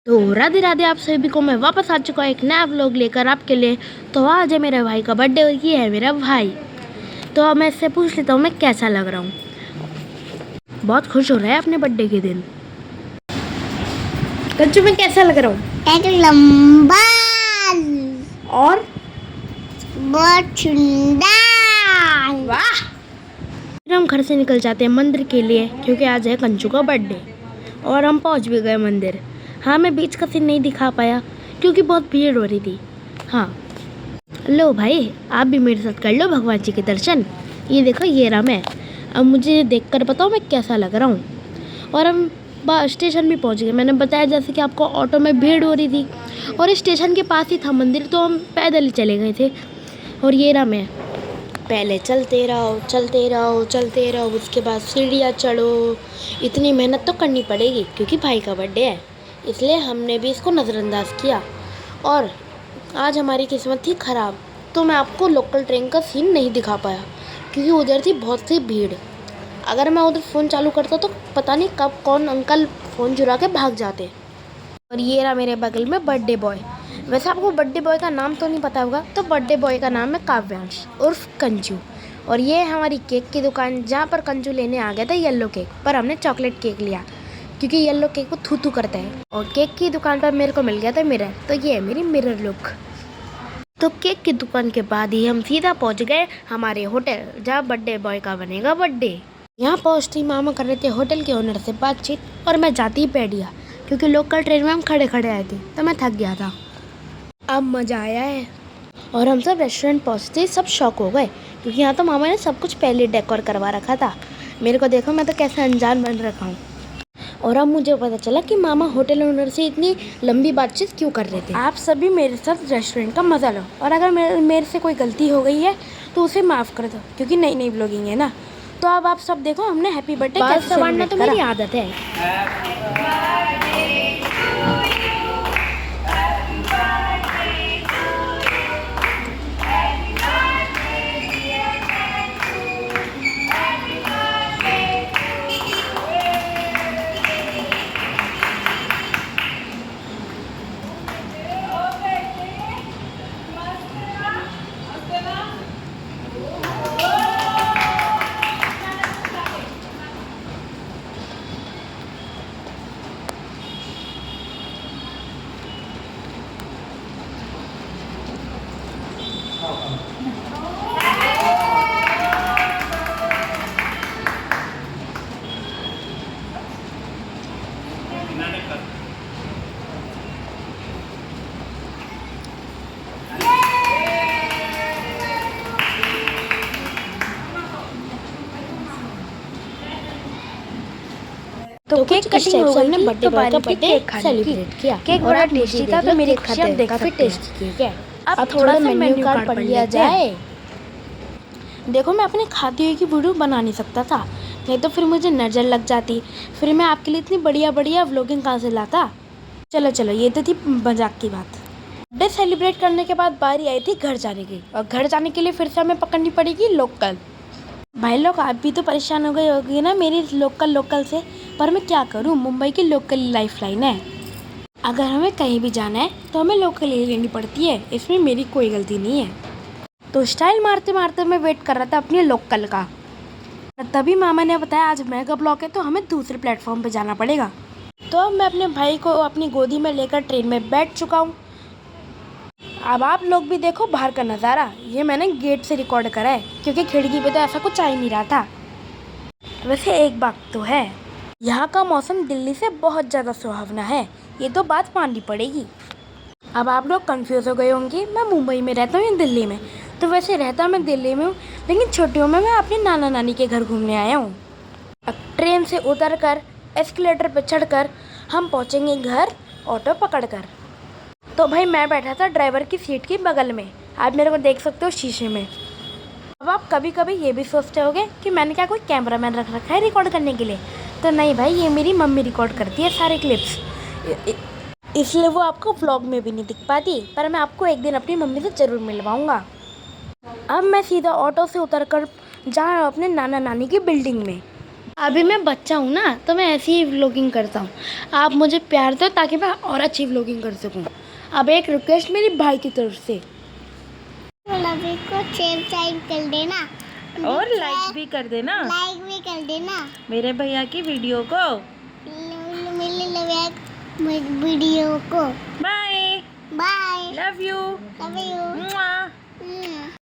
तो राधे राधे आप सभी को मैं वापस आ चुका हूँ एक नया व्लॉग लेकर आपके लिए। तो आज है मेरे भाई का बर्थडे और ये है मेरा भाई। तो अब मैं इससे पूछ लेता हूँ मैं कैसा लग रहा हूँ। बहुत खुश हो रहा है अपने बर्थडे के दिन। कंचू मैं कैसा लग रहा हूँ? एक लंबा और बहुत सुंदर। वाह। फिर हम घर से निकल जाते हैं मंदिर के लिए क्योंकि आज है कंचू का बर्थडे। और हम पहुँच भी गए मंदिर। हाँ, मैं बीच का सीन नहीं दिखा पाया क्योंकि बहुत भीड़ हो रही थी। हाँ, लो भाई आप भी मेरे साथ कर लो भगवान जी के दर्शन। ये देखो ये रहा मैं। अब मुझे देखकर बताओ मैं कैसा लग रहा हूँ। और हम स्टेशन भी पहुँच गए। मैंने बताया जैसे कि आपको ऑटो में भीड़ हो रही थी और स्टेशन के पास ही था मंदिर, तो हम पैदल ही चले गए थे। और ये रहा मैं। पहले चलते रहो चलते रहो चलते रहो, उसके बाद सीढ़ियाँ चढ़ो। इतनी मेहनत तो करनी पड़ेगी क्योंकि भाई का बर्थडे है, इसलिए हमने भी इसको नज़रअंदाज किया। और आज हमारी किस्मत थी ख़राब, तो मैं आपको लोकल ट्रेन का सीन नहीं दिखा पाया क्योंकि उधर थी बहुत सी भीड़। अगर मैं उधर फ़ोन चालू करता तो पता नहीं कब कौन अंकल फ़ोन चुरा के भाग जाते। और ये रहा मेरे बगल में बर्थडे बॉय। वैसे आपको बर्थडे बॉय का नाम तो नहीं पता होगा, तो बर्थडे बॉय का नाम है काव्यांश उर्फ कंचू। और ये है हमारी केक की दुकान जहाँ पर कंचू लेने आ गया था येलो केक, पर हमने चॉकलेट केक लिया क्योंकि येलो केक को थू थू करता है। और केक की दुकान पर मेरे को मिल गया था मिरर, तो ये है मेरी मिरर लुक। तो केक की दुकान के बाद ही हम सीधा पहुंच गए हमारे होटल जहाँ बर्थडे बॉय का बनेगा बर्थडे। यहाँ पहुँचते ही मामा कर रहे थे होटल के ओनर से बातचीत और मैं जाती ही बैठ गया क्योंकि लोकल ट्रेन में हम खड़े खड़े आए थे तो मैं थक गया था। अब मज़ा आया है। और हम सब रेस्टोरेंट पहुँचते ही सब शॉक हो गए क्योंकि यहाँ तो मामा ने सब कुछ पहले डेकोर करवा रखा था। मेरे को देखो मैं तो कैसे अनजान बन रखा हूँ। और अब मुझे पता चला कि मामा होटल ओनर से इतनी लंबी बातचीत क्यों कर रहे थे। आप सभी मेरे साथ रेस्टोरेंट का मज़ा लो और अगर मेरे से कोई गलती हो गई है तो उसे माफ़ कर दो क्योंकि नई नई ब्लॉगिंग है ना। तो अब आप सब देखो हमने हैप्पी बर्थडे कैसे सेलिब्रेट करा। तो मेरी आदत है। तो केक कटिंग हो गई हमने बर्थडे बॉय का बर्थडे सेलिब्रेट किया। केक बड़ा टेस्टी था तो मेरी खुशी आप देख काफ़ी टेस्टी केक है। अब थोड़ा सा मेन्यू कार्ड पढ़ लिया जाए। देखो मैं अपने खाते हुए की वीडियो बना नहीं सकता था, नहीं तो फिर मुझे नज़र लग जाती, फिर मैं आपके लिए इतनी बढ़िया बढ़िया व्लॉगिंग कहाँ से लाता। चलो चलो ये तो थी मजाक की बात। बर्थडे सेलिब्रेट करने के बाद बारी आई थी घर जाने की, और घर जाने के लिए फिर से हमें पकड़नी पड़ेगी लोकल। भाई लोग आप भी तो परेशान हो गए होगी ना मेरी लोकल से, पर मैं क्या करूं, मुंबई की लोकल लाइफलाइन है। अगर हमें कहीं भी जाना है तो हमें लोकल ही लेनी पड़ती है, इसमें मेरी कोई गलती नहीं है। तो स्टाइल मारते मारते मैं वेट कर रहा था अपनी लोकल का, तभी मामा ने बताया आज मेगा ब्लॉक है तो हमें दूसरे प्लेटफॉर्म पे जाना पड़ेगा। तो अब मैं अपने भाई को अपनी गोदी में लेकर ट्रेन में बैठ चुका हूँ। अब आप लोग भी देखो बाहर का नज़ारा, ये मैंने गेट से रिकॉर्ड करा है क्योंकि खिड़की पे तो ऐसा कुछ आ ही नहीं रहा था। वैसे एक बात तो है, यहाँ का मौसम दिल्ली से बहुत ज़्यादा सुहावना है, ये तो बात माननी पड़ेगी। अब आप लोग कंफ्यूज हो गए होंगे मैं मुंबई में रहता हूँ या दिल्ली में। तो वैसे रहता मैं दिल्ली में हूँ, लेकिन छुट्टियों में मैं अपने नाना नानी के घर घूमने आया हूँ। अब ट्रेन से उतर कर एस्केलेटर पर चढ़कर हम पहुँचेंगे घर ऑटो पकड़कर। तो भाई मैं बैठा था ड्राइवर की सीट के बगल में, आप मेरे को देख सकते हो शीशे में। अब आप कभी कभी ये भी सोचते होगे कि मैंने क्या कोई कैमरामैन रख रखा है रिकॉर्ड करने के लिए, तो नहीं भाई, ये मेरी मम्मी रिकॉर्ड करती है सारे क्लिप्स, इसलिए वो आपको व्लॉग में भी नहीं दिख पाती, पर मैं आपको एक दिन अपनी मम्मी से ज़रूर मिलवाऊंगा। अब मैं सीधा ऑटो से उतरकर जा रहा हूँ अपने नाना नानी की बिल्डिंग में, अभी मैं बच्चा हूँ ना, तो मैं ऐसी ही व्लॉगिंग करता हूँ। आप मुझे प्यार दो ताकि मैं और अच्छी व्लॉगिंग कर सकूँ। अब एक रिक्वेस्ट मेरी भाई की तरफ से, लवी को सब्सक्राइब कर देना और लाइक भी कर देना लाइक भी कर देना मेरे भैया की वीडियो को। मेरे लविया वीडियो को। Bye, bye, love you. Love you.